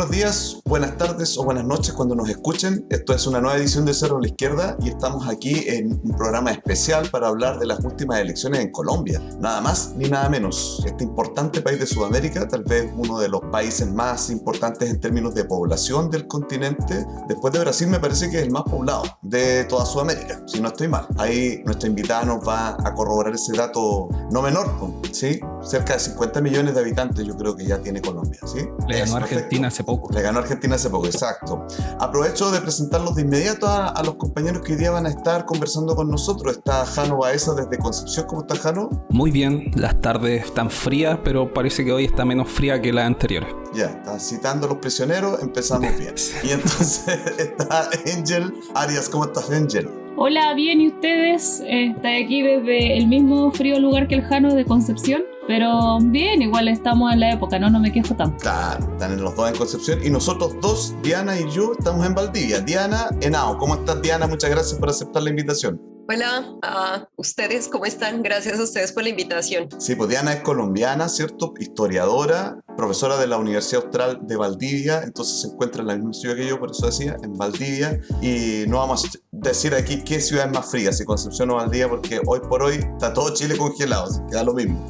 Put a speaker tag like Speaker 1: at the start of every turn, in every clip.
Speaker 1: buenos días, buenas tardes o buenas noches cuando nos escuchen. Esto es una nueva edición de Cerro a la Izquierda y estamos aquí en un programa especial para hablar de las últimas elecciones en Colombia. Nada más ni nada menos. Este importante país de Sudamérica, tal vez uno de los países más importantes en términos de población del continente. Después de Brasil me parece que es el más poblado de toda Sudamérica, si no estoy mal. Ahí nuestra invitada nos va a corroborar ese dato no menor, ¿sí? Cerca de 50 millones de habitantes yo creo que ya tiene Colombia, ¿sí?
Speaker 2: Le ganó a Argentina hace poco.
Speaker 1: Le ganó a Argentina hace poco, exacto. Aprovecho de presentarlos de inmediato a los compañeros que hoy día van a estar conversando con nosotros. Está Jano Baeza desde Concepción. ¿Cómo está, Jano?
Speaker 2: Muy bien, las tardes están frías, pero parece que hoy está menos fría que las anteriores.
Speaker 1: Ya, está citando a los prisioneros, empezamos bien. Y entonces está Angel Arias. ¿Cómo estás, Angel?
Speaker 3: Hola, bien, ¿y ustedes? Estoy aquí desde el mismo frío lugar que el Jano de Concepción, pero bien, igual estamos en la época, no me quejo tanto.
Speaker 1: Claro, están los dos en Concepción y nosotros dos, Diana y yo, estamos en Valdivia. Diana, Henao. ¿Cómo estás, Diana? Muchas gracias por aceptar la invitación.
Speaker 4: Hola a ustedes, ¿cómo están? Gracias a ustedes por la invitación.
Speaker 1: Sí, pues Diana es colombiana, ¿cierto? Historiadora, profesora de la Universidad Austral de Valdivia, entonces se encuentra en la misma ciudad que yo, por eso decía, en Valdivia. Y no vamos a decir aquí qué ciudad es más fría, si Concepción o Valdivia, porque hoy por hoy está todo Chile congelado, así que da lo mismo.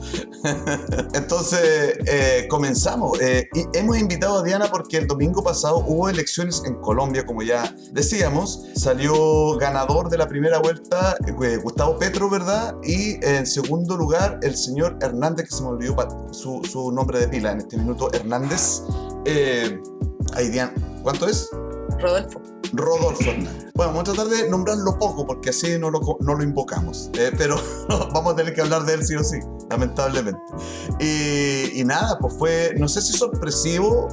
Speaker 1: Entonces, comenzamos. Y hemos invitado a Diana porque el domingo pasado hubo elecciones en Colombia, como ya decíamos. Salió ganador de la primera vuelta Gustavo Petro, ¿verdad? Y en segundo lugar, el señor Hernández, que se me olvidó su nombre de pila en este minuto, Hernández. Ahí, Diana, ¿cuánto es? Rodolfo Hernández. Bueno, vamos a tratar de nombrarlo poco porque así no lo invocamos, pero vamos a tener que hablar de él sí o sí, lamentablemente. Y nada, pues fue, no sé si sorpresivo.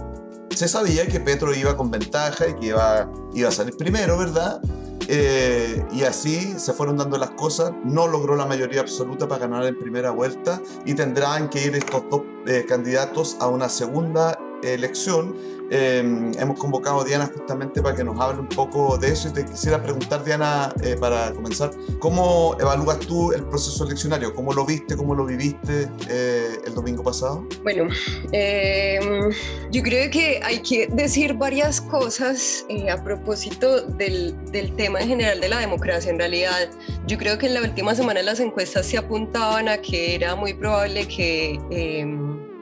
Speaker 1: Se sabía que Petro iba con ventaja y que iba a salir primero, ¿verdad? Y así se fueron dando las cosas. No logró la mayoría absoluta para ganar en primera vuelta y tendrán que ir estos dos candidatos a una segunda elección. Hemos convocado a Diana justamente para que nos hable un poco de eso y te quisiera preguntar, Diana, para comenzar, ¿cómo evalúas tú el proceso eleccionario? ¿Cómo lo viste, cómo lo viviste el domingo pasado?
Speaker 4: Bueno, yo creo que hay que decir varias cosas a propósito del tema en general de la democracia. En realidad, yo creo que en la última semana las encuestas se apuntaban a que era muy probable que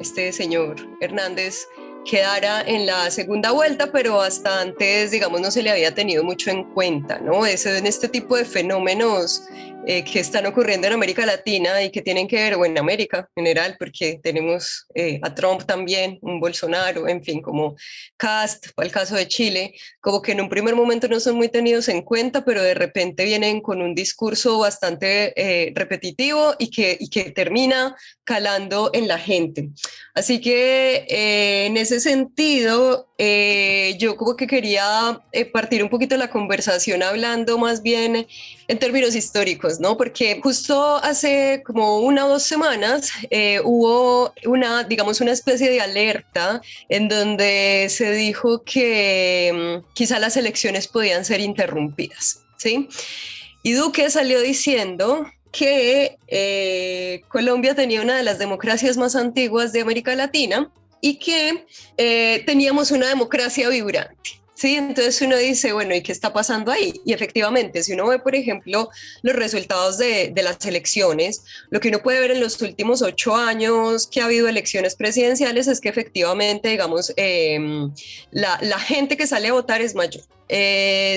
Speaker 4: este señor Hernández quedara en la segunda vuelta, pero hasta antes, digamos, no se le había tenido mucho en cuenta, ¿no? En este tipo de fenómenos que están ocurriendo en América Latina y que tienen que ver, o en América en general, porque tenemos a Trump también, un Bolsonaro, en fin, como Kast, para el caso de Chile, como que en un primer momento no son muy tenidos en cuenta, pero de repente vienen con un discurso bastante repetitivo y que termina calando en la gente. Así que en ese sentido, yo como que quería partir un poquito la conversación hablando más bien en términos históricos, ¿no? Porque justo hace como 1 o 2 semanas hubo digamos, una especie de alerta en donde se dijo que quizá las elecciones podían ser interrumpidas, ¿sí? Y Duque salió diciendo que Colombia tenía una de las democracias más antiguas de América Latina y que teníamos una democracia vibrante. Sí, entonces uno dice, bueno, ¿y qué está pasando ahí? Y efectivamente, si uno ve, por ejemplo, los resultados de las elecciones, lo que uno puede ver en los últimos 8 años que ha habido elecciones presidenciales es que efectivamente, digamos, la gente que sale a votar es mayor.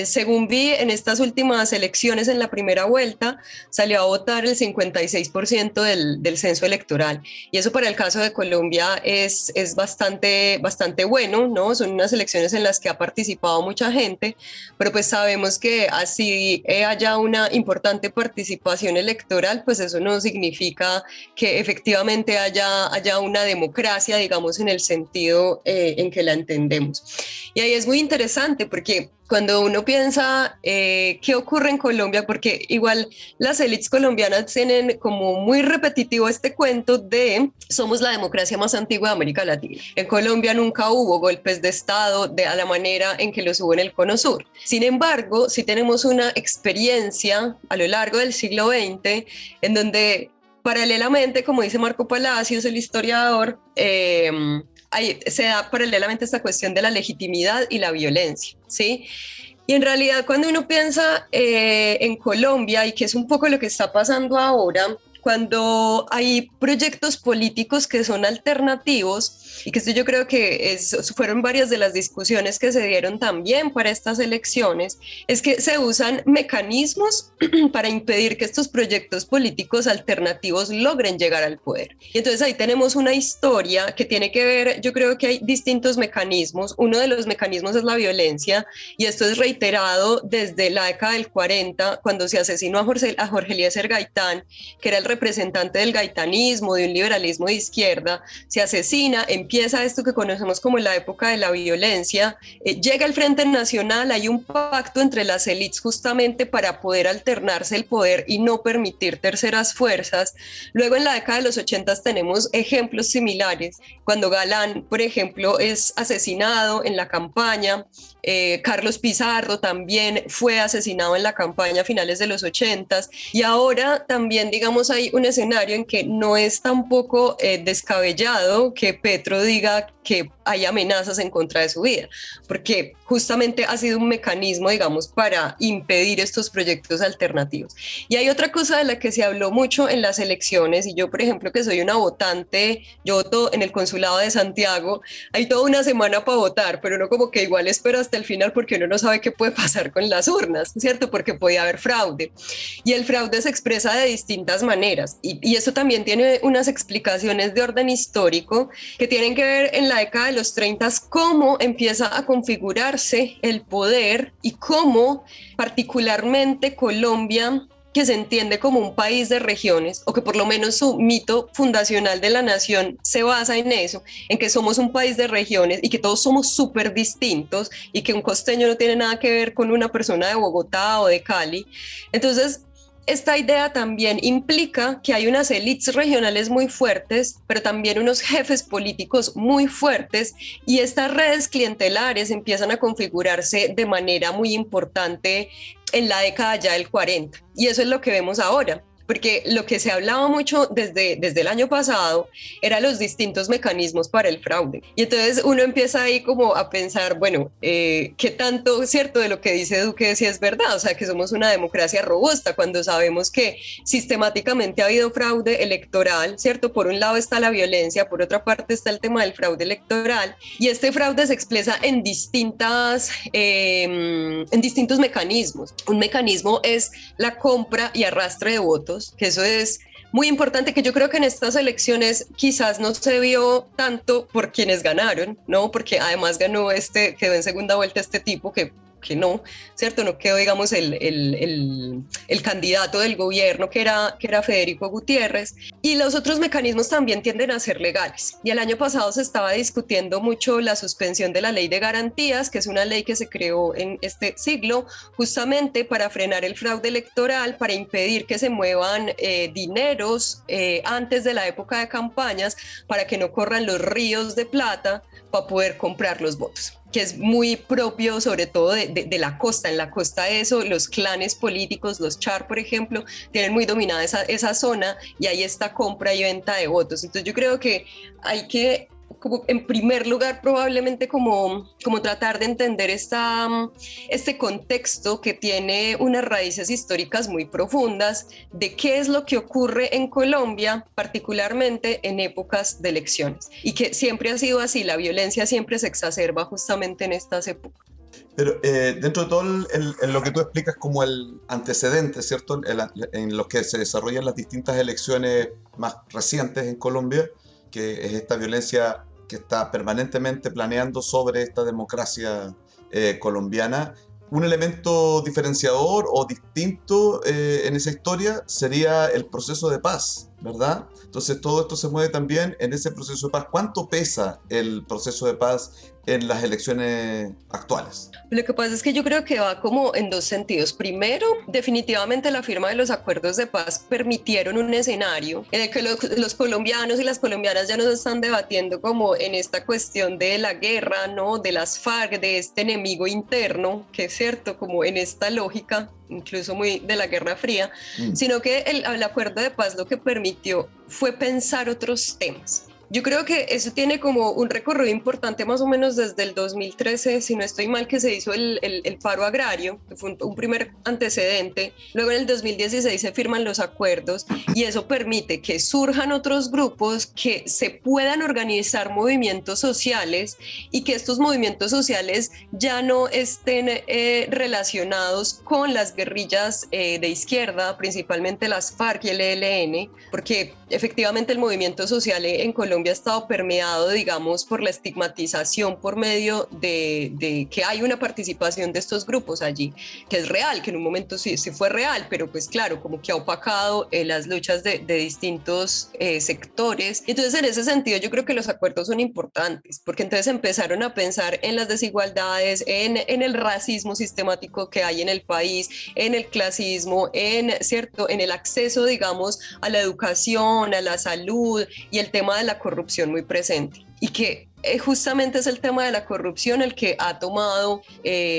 Speaker 4: Según vi en estas últimas elecciones en la primera vuelta, salió a votar el 56% del censo electoral. Y eso para el caso de Colombia es bastante bueno, ¿no? Son unas elecciones en las que ha participado mucha gente, pero pues sabemos que así haya una importante participación electoral, pues eso no significa que efectivamente haya una democracia, digamos, en el sentido en que la entendemos. Y ahí es muy interesante porque cuando uno piensa qué ocurre en Colombia, porque igual las élites colombianas tienen como muy repetitivo este cuento de somos la democracia más antigua de América Latina. En Colombia nunca hubo golpes de Estado a la manera en que los hubo en el Cono Sur. Sin embargo, sí tenemos una experiencia a lo largo del siglo XX en donde paralelamente, como dice Marco Palacios, el historiador, ahí se da paralelamente esta cuestión de la legitimidad y la violencia, ¿sí? Y en realidad cuando uno piensa en Colombia, y que es un poco lo que está pasando ahora, cuando hay proyectos políticos que son alternativos, y que esto yo creo que fueron varias de las discusiones que se dieron también para estas elecciones, es que se usan mecanismos para impedir que estos proyectos políticos alternativos logren llegar al poder. Y entonces ahí tenemos una historia que tiene que ver, yo creo que hay distintos mecanismos. Uno de los mecanismos es la violencia, y esto es reiterado desde la década del 40, cuando se asesinó a Jorge Eliezer Gaitán, que era el representante del gaitanismo, de un liberalismo de izquierda. Se asesina, empieza esto que conocemos como la época de la violencia, llega el Frente Nacional, hay un pacto entre las élites justamente para poder alternarse el poder y no permitir terceras fuerzas. Luego en la década de los 80 tenemos ejemplos similares, cuando Galán, por ejemplo, es asesinado en la campaña. Carlos Pizarro también fue asesinado en la campaña a finales de los 80, y ahora también, digamos, hay un escenario en que no es tampoco descabellado que Petro diga que hay amenazas en contra de su vida, porque justamente ha sido un mecanismo, digamos, para impedir estos proyectos alternativos. Y hay otra cosa de la que se habló mucho en las elecciones, y yo, por ejemplo, que soy una votante, yo voto en el consulado de Santiago, hay toda una semana para votar, pero uno como que igual espera hasta el final porque uno no sabe qué puede pasar con las urnas, ¿cierto? Porque puede haber fraude. Y el fraude se expresa de distintas maneras, y eso también tiene unas explicaciones de orden histórico que tienen que ver en la década de los 30, cómo empieza a configurarse el poder y cómo particularmente Colombia, que se entiende como un país de regiones, o que por lo menos su mito fundacional de la nación se basa en eso, en que somos un país de regiones y que todos somos súper distintos, y que un costeño no tiene nada que ver con una persona de Bogotá o de Cali. Entonces, esta idea también implica que hay unas élites regionales muy fuertes, pero también unos jefes políticos muy fuertes, y estas redes clientelares empiezan a configurarse de manera muy importante en la década ya del 40. Y eso es lo que vemos ahora, porque lo que se hablaba mucho desde el año pasado eran los distintos mecanismos para el fraude. Y entonces uno empieza ahí como a pensar, bueno, ¿qué tanto, cierto, de lo que dice Duque si es verdad? O sea, que somos una democracia robusta cuando sabemos que sistemáticamente ha habido fraude electoral, ¿cierto? Por un lado está la violencia, por otra parte está el tema del fraude electoral, y este fraude se expresa en distintos mecanismos. Un mecanismo es la compra y arrastre de votos, que eso es muy importante, que yo creo que en estas elecciones quizás no se vio tanto por quienes ganaron, ¿no? Porque además quedó en segunda vuelta este tipo que no, ¿cierto? No quedó, digamos, el candidato del gobierno, que era Federico Gutiérrez. Y los otros mecanismos también tienden a ser legales. Y el año pasado se estaba discutiendo mucho la suspensión de la ley de garantías, que es una ley que se creó en este siglo justamente para frenar el fraude electoral, para impedir que se muevan dineros antes de la época de campañas, para que no corran los ríos de plata para poder comprar los votos, que es muy propio sobre todo de la costa. En la costa eso, los clanes políticos, los Char, por ejemplo, tienen muy dominada esa zona, y hay esta compra y venta de votos. Entonces yo creo que hay que, como en primer lugar, probablemente como tratar de entender este contexto que tiene unas raíces históricas muy profundas de qué es lo que ocurre en Colombia, particularmente en épocas de elecciones, y que siempre ha sido así, la violencia siempre se exacerba justamente en estas épocas.
Speaker 1: Pero dentro de todo en lo que tú explicas como el antecedente, ¿cierto? En los que se desarrollan las distintas elecciones más recientes en Colombia, que es esta violencia que está permanentemente planeando sobre esta democracia colombiana. Un elemento diferenciador o distinto en esa historia sería el proceso de paz, ¿verdad? Entonces todo esto se mueve también en ese proceso de paz. ¿Cuánto pesa el proceso de paz en las elecciones actuales?
Speaker 4: Lo que pasa es que yo creo que va como en dos sentidos. Primero, definitivamente la firma de los acuerdos de paz permitieron un escenario en el que los colombianos y las colombianas ya no se están debatiendo como en esta cuestión de la guerra, ¿no? De las FARC, de este enemigo interno, que es cierto, como en esta lógica incluso muy de la Guerra Fría, sino que el acuerdo de paz lo que permitió fue pensar otros temas. Yo creo que eso tiene como un recorrido importante más o menos desde el 2013, si no estoy mal, que se hizo el paro agrario, que fue un primer antecedente. Luego en el 2016 se firman los acuerdos y eso permite que surjan otros grupos, que se puedan organizar movimientos sociales y que estos movimientos sociales ya no estén relacionados con las guerrillas de izquierda, principalmente las FARC y el ELN, porque efectivamente el movimiento social en Colombia ha estado permeado, digamos, por la estigmatización por medio de que hay una participación de estos grupos allí, que es real, que en un momento sí fue real, pero pues claro, como que ha opacado las luchas de distintos sectores. Entonces, en ese sentido, yo creo que los acuerdos son importantes, porque entonces empezaron a pensar en las desigualdades, en el racismo sistemático que hay en el país, en el clasismo, ¿cierto?, en el acceso, digamos, a la educación, a la salud y el tema de la corrupción muy presente. Y que justamente es el tema de la corrupción el que ha tomado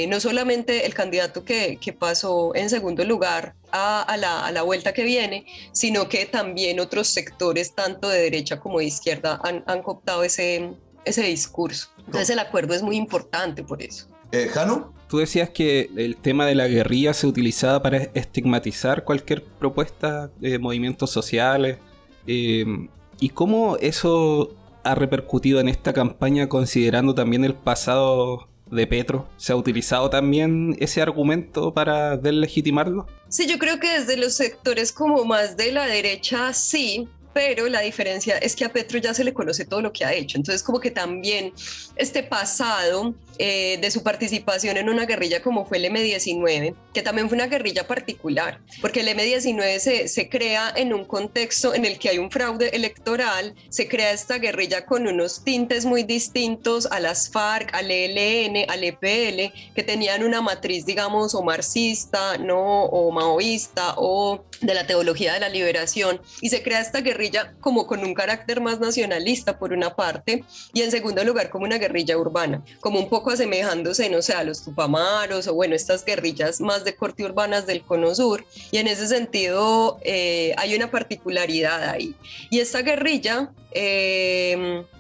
Speaker 4: no solamente el candidato que pasó en segundo lugar a la vuelta que viene, sino que también otros sectores, tanto de derecha como de izquierda, han cooptado ese discurso. Entonces el acuerdo es muy importante por eso.
Speaker 1: ¿Jano?
Speaker 2: Tú decías que el tema de la guerrilla se utilizaba para estigmatizar cualquier propuesta de movimientos sociales. ¿Y cómo eso ha repercutido en esta campaña, considerando también el pasado de Petro? ¿Se ha utilizado también ese argumento para deslegitimarlo?
Speaker 4: Sí, yo creo que desde los sectores como más de la derecha sí, pero la diferencia es que a Petro ya se le conoce todo lo que ha hecho. Entonces, como que también este pasado de su participación en una guerrilla como fue el M-19, que también fue una guerrilla particular, porque el M-19 se crea en un contexto en el que hay un fraude electoral, se crea esta guerrilla con unos tintes muy distintos a las FARC, al ELN, al EPL, que tenían una matriz, digamos, o marxista, ¿no?, o maoísta, o de la teología de la liberación, y se crea esta guerrilla como con un carácter más nacionalista por una parte, y en segundo lugar como una guerrilla urbana, como un poco asemejándose, no sé, a los Tupamaros o bueno, estas guerrillas más de corte urbanas del Cono Sur, y en ese sentido hay una particularidad ahí. Y esta guerrilla,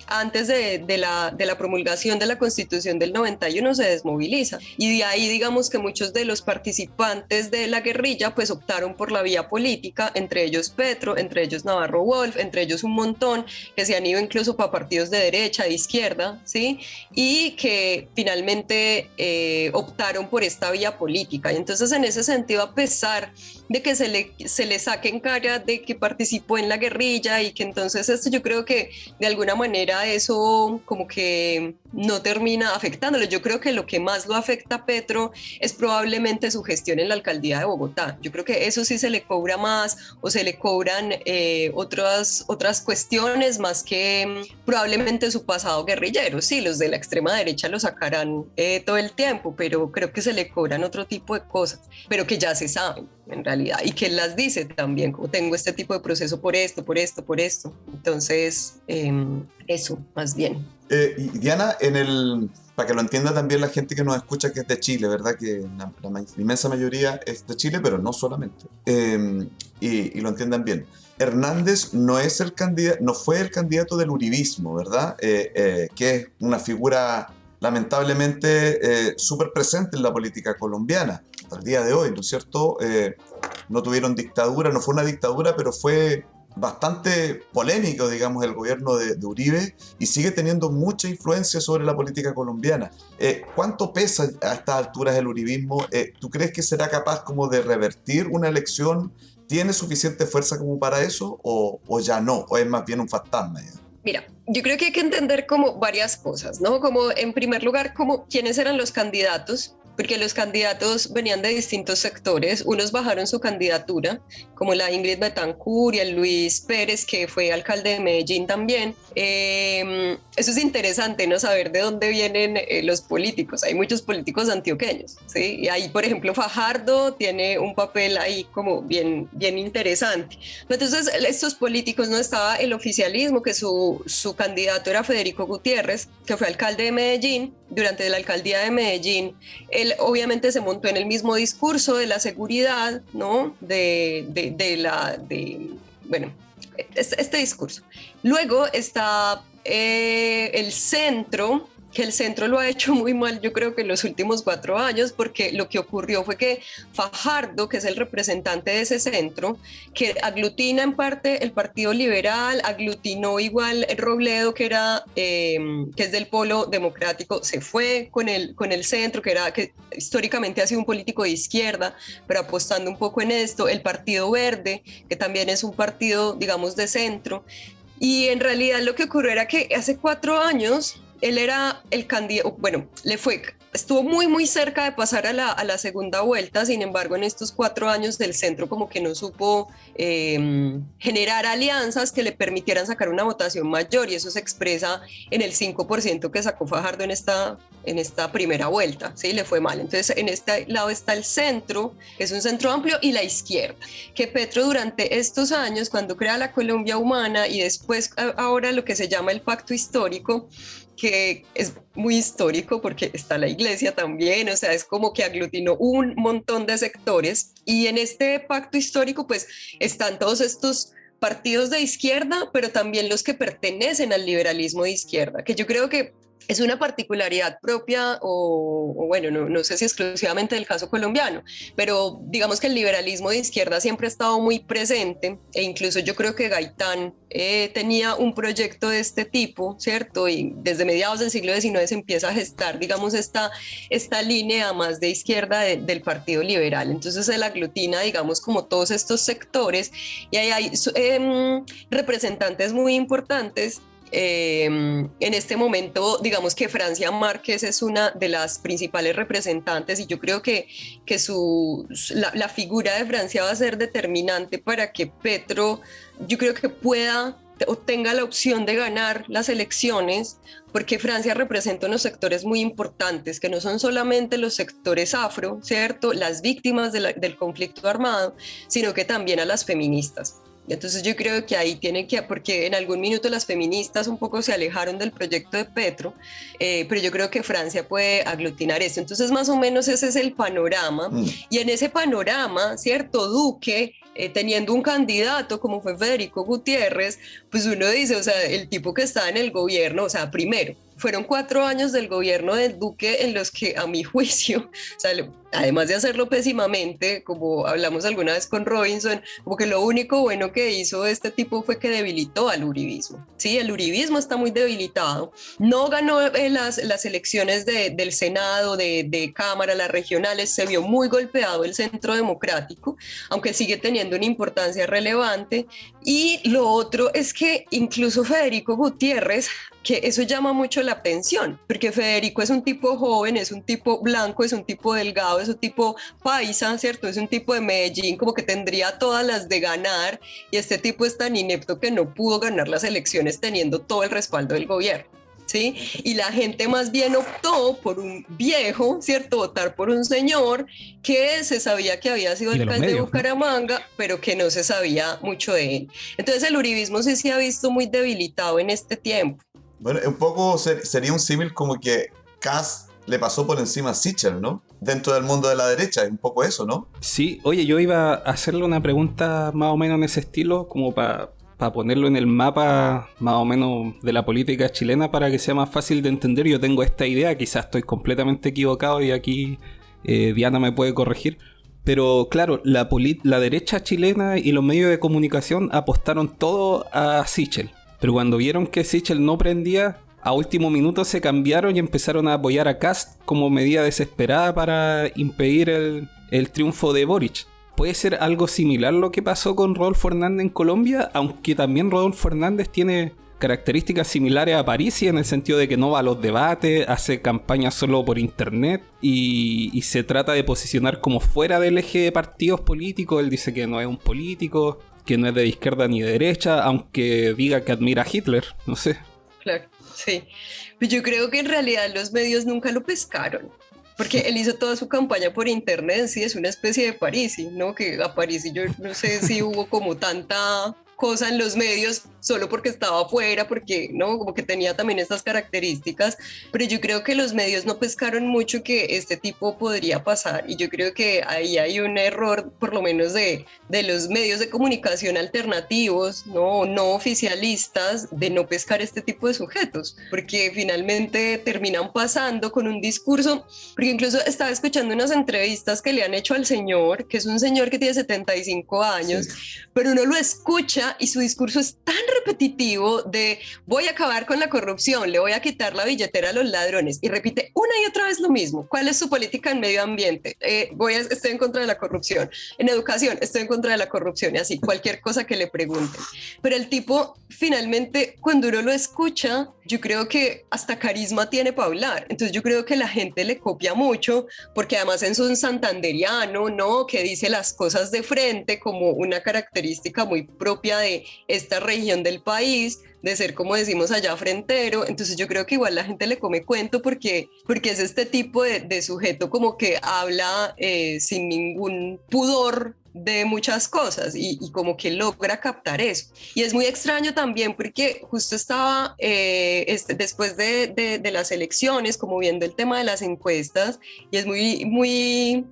Speaker 4: antes de la promulgación de la Constitución del 91 se desmoviliza, y de ahí digamos que muchos de los participantes de la guerrilla pues optaron por la vía política, entre ellos Petro, entre ellos Navarro Wolf, entre ellos un montón que se han ido incluso para partidos de derecha, de izquierda, ¿sí? Y que finalmente optaron por esta vía política. Y entonces en ese sentido, a pesar de que se le saque en cara de que participó en la guerrilla y que entonces esto, yo creo que de alguna manera eso como que no termina afectándolo. Yo creo que lo que más lo afecta a Petro es probablemente su gestión en la alcaldía de Bogotá. Yo creo que eso sí se le cobra más o se le cobran otras cuestiones más que probablemente su pasado guerrillero. Sí, los de la extrema derecha lo sacarán todo el tiempo, pero creo que se le cobran otro tipo de cosas, pero que ya se saben en realidad y que él las dice también, como tengo este tipo de proceso por esto, por esto, por esto. Entonces, eso, más bien.
Speaker 1: Y Diana, para que lo entienda también la gente que nos escucha que es de Chile, ¿verdad? Que la inmensa mayoría es de Chile, pero no solamente. Y lo entiendan bien. Hernández no fue el candidato del uribismo, ¿verdad? Que es una figura lamentablemente súper presente en la política colombiana hasta el día de hoy, ¿no es cierto? No tuvieron dictadura, no fue una dictadura, pero fue bastante polémico, digamos, el gobierno de Uribe, y sigue teniendo mucha influencia sobre la política colombiana. ¿Cuánto pesa a estas alturas el uribismo? ¿Tú crees que será capaz como de revertir una elección? ¿Tiene suficiente fuerza como para eso o ya no? ¿O es más bien un fantasma ya?
Speaker 4: Mira, yo creo que hay que entender como varias cosas, ¿no? Como en primer lugar, como quiénes eran los candidatos, porque los candidatos venían de distintos sectores. Unos bajaron su candidatura, como la Ingrid Betancourt y el Luis Pérez, que fue alcalde de Medellín también. Eso es interesante, ¿no? Saber de dónde vienen los políticos. Hay muchos políticos antioqueños, ¿sí? Y ahí, por ejemplo, Fajardo tiene un papel ahí como bien interesante. Entonces, estos políticos, no estaba el oficialismo, que su candidato era Federico Gutiérrez, que fue alcalde de Medellín. Durante la alcaldía de Medellín, él obviamente se montó en el mismo discurso de la seguridad, ¿no? este discurso. Luego está el centro, que el centro lo ha hecho muy mal, yo creo que en los últimos 4 años, porque lo que ocurrió fue que Fajardo, que es el representante de ese centro, que aglutina en parte el Partido Liberal, aglutinó igual Robledo, que es del Polo Democrático, se fue con el centro, que históricamente ha sido un político de izquierda, pero apostando un poco en esto, el Partido Verde, que también es un partido, digamos, de centro. Y en realidad lo que ocurrió era que hace 4 años él era el candidato, bueno, estuvo muy muy cerca de pasar a la segunda vuelta. Sin embargo, en estos 4 años del centro como que no supo generar alianzas que le permitieran sacar una votación mayor, y eso se expresa en el 5% que sacó Fajardo en esta primera vuelta, ¿sí? Le fue mal. Entonces, en este lado está el centro, que es un centro amplio, y la izquierda, que Petro durante estos años, cuando crea la Colombia Humana y después ahora lo que se llama el Pacto Histórico, que es muy histórico porque está la iglesia también, o sea, es como que aglutinó un montón de sectores, y en este pacto histórico pues están todos estos partidos de izquierda, pero también los que pertenecen al liberalismo de izquierda, que yo creo que es una particularidad propia o bueno, no sé si exclusivamente del caso colombiano, pero digamos que el liberalismo de izquierda siempre ha estado muy presente, e incluso yo creo que Gaitán tenía un proyecto de este tipo, ¿cierto? Y desde mediados del siglo XIX se empieza a gestar, digamos, esta línea más de izquierda del Partido Liberal. Entonces él aglutina, digamos, como todos estos sectores, y ahí hay representantes muy importantes. En este momento, digamos que Francia Márquez es una de las principales representantes, y yo creo que la figura de Francia va a ser determinante para que Petro, yo creo que pueda o tenga la opción de ganar las elecciones, porque Francia representa unos sectores muy importantes, que no son solamente los sectores afro, ¿cierto?, las víctimas del conflicto armado, sino que también a las feministas. Entonces yo creo que ahí porque en algún minuto las feministas un poco se alejaron del proyecto de Petro, pero yo creo que Francia puede aglutinar esto. Entonces más o menos ese es el panorama. Y en ese panorama, ¿cierto?, Duque, teniendo un candidato como fue Federico Gutiérrez, pues uno dice, o sea, el tipo que está en el gobierno, o sea, primero, fueron 4 años del gobierno del Duque en los que, a mi juicio, o sea, además de hacerlo pésimamente, como hablamos alguna vez con Robinson, como que lo único bueno que hizo este tipo fue que debilitó al uribismo. Sí, el uribismo está muy debilitado. No ganó las elecciones del Senado, de Cámara, las regionales, se vio muy golpeado el Centro Democrático, aunque sigue teniendo una importancia relevante. Y lo otro es que incluso Federico Gutiérrez, que eso llama mucho la atención, porque Federico es un tipo joven, es un tipo blanco, es un tipo delgado, es un tipo paisa, ¿cierto? Es un tipo de Medellín, como que tendría todas las de ganar, y este tipo es tan inepto que no pudo ganar las elecciones teniendo todo el respaldo del gobierno, ¿sí? Y la gente más bien optó por un viejo, ¿cierto? Votar por un señor que se sabía que había sido alcalde de Bucaramanga, pero que no se sabía mucho de él. Entonces el uribismo sí se ha visto muy debilitado en este tiempo.
Speaker 1: Bueno, un poco sería un símil como que Kast le pasó por encima a Sichel, ¿no? Dentro del mundo de la derecha, es un poco eso, ¿no?
Speaker 2: Sí, oye, yo iba a hacerle una pregunta más o menos en ese estilo, como para ponerlo en el mapa más o menos de la política chilena para que sea más fácil de entender. Yo tengo esta idea, quizás estoy completamente equivocado y aquí Diana me puede corregir. Pero claro, la derecha chilena y los medios de comunicación apostaron todo a Sichel. Pero cuando vieron que Sichel no prendía, a último minuto se cambiaron y empezaron a apoyar a Kast como medida desesperada para impedir el triunfo de Boric. ¿Puede ser algo similar lo que pasó con Rodolfo Hernández en Colombia? Aunque también Rodolfo Hernández tiene características similares a Parisi en el sentido de que no va a los debates, hace campaña solo por internet y se trata de posicionar como fuera del eje de partidos políticos. Él dice que no es un político, que no es de izquierda ni de derecha, aunque diga que admira a Hitler, no sé.
Speaker 4: Claro, sí. Pues yo creo que en realidad los medios nunca lo pescaron, porque él hizo toda su campaña por internet, sí, es una especie de Parisi, ¿no? Que a Parisi yo no sé si hubo como tanta cosa en los medios solo porque estaba afuera, porque no, como que tenía también estas características, pero yo creo que los medios no pescaron mucho que este tipo podría pasar, y yo creo que ahí hay un error, por lo menos de los medios de comunicación alternativos, no oficialistas, de no pescar este tipo de sujetos, porque finalmente terminan pasando con un discurso, porque incluso estaba escuchando unas entrevistas que le han hecho al señor, que es un señor que tiene 75 años, sí, pero uno lo escucha y su discurso es tan repetitivo de voy a acabar con la corrupción, le voy a quitar la billetera a los ladrones, y repite una y otra vez lo mismo. ¿Cuál es su política en medio ambiente? Estoy en contra de la corrupción. En educación, estoy en contra de la corrupción, y así, cualquier cosa que le pregunten. Pero el tipo, finalmente, cuando uno lo escucha, yo creo que hasta carisma tiene para hablar. Entonces yo creo que la gente le copia mucho, porque además es un santanderiano, ¿no? Que dice las cosas de frente como una característica muy propia de esta región del país, de ser, como decimos allá, frentero. Entonces yo creo que igual la gente le come cuento porque es este tipo de sujeto como que habla sin ningún pudor de muchas cosas, y como que logra captar eso. Y es muy extraño también porque justo estaba después de las elecciones, como viendo el tema de las encuestas, y es muy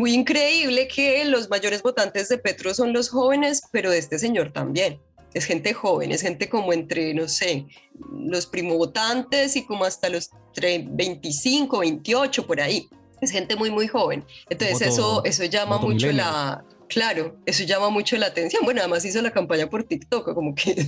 Speaker 4: increíble que los mayores votantes de Petro son los jóvenes, pero de este señor también. Es gente joven, es gente como entre, no sé, los primovotantes y como hasta los 25, 28, por ahí. Es gente muy joven. Entonces eso llama mucho eso llama mucho la atención. Bueno, además hizo la campaña por TikTok, como que...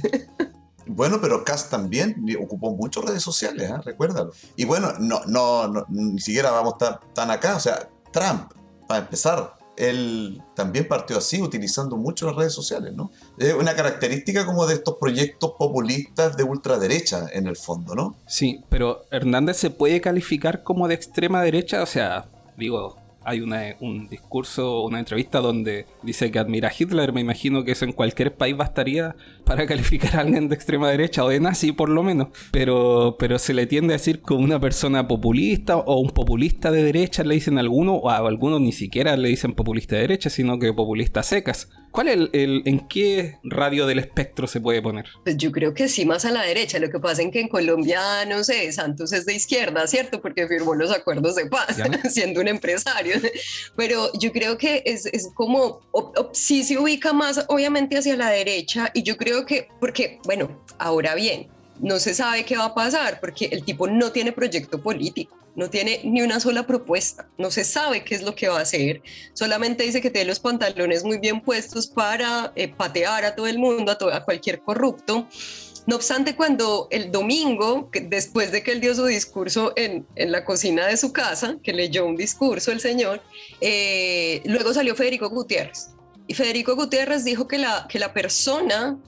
Speaker 1: Bueno, pero Kast también ocupó muchas redes sociales, ¿eh? Recuérdalo. Y bueno, no, ni siquiera vamos tan acá. O sea, Trump, para empezar, él también partió así, utilizando mucho las redes sociales, ¿no? Es una característica como de estos proyectos populistas de ultraderecha, en el fondo, ¿no?
Speaker 2: Sí, pero ¿Hernández se puede calificar como de extrema derecha? O sea, digo, hay un discurso, una entrevista donde dice que admira a Hitler. Me imagino que eso en cualquier país bastaría para calificar a alguien de extrema derecha, o de nazi por lo menos, pero se le tiende a decir como una persona populista o un populista de derecha, le dicen algunos, o a algunos ni siquiera le dicen populista de derecha, sino que populista secas. ¿Cuál es en qué radio del espectro se puede poner?
Speaker 4: Pues yo creo que sí, más a la derecha. Lo que pasa es que en Colombia, no sé, Santos es de izquierda, ¿cierto? Porque firmó los acuerdos de paz, siendo un empresario. Pero yo creo que es como, sí se ubica más obviamente hacia la derecha, y yo creo que, porque, bueno, ahora bien, no se sabe qué va a pasar, porque el tipo no tiene proyecto político, no tiene ni una sola propuesta, no se sabe qué es lo que va a hacer, solamente dice que tiene los pantalones muy bien puestos para patear a todo el mundo, a cualquier corrupto. No obstante, cuando el domingo, después de que él dio su discurso en la cocina de su casa, que leyó un discurso el señor, luego salió Federico Gutiérrez. Y Federico Gutiérrez dijo que la persona...